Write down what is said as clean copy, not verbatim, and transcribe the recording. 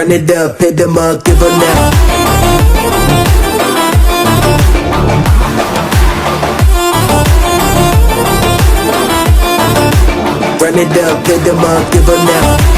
Run it up, hit them up, give her now. Run it up, hit them up, give her now.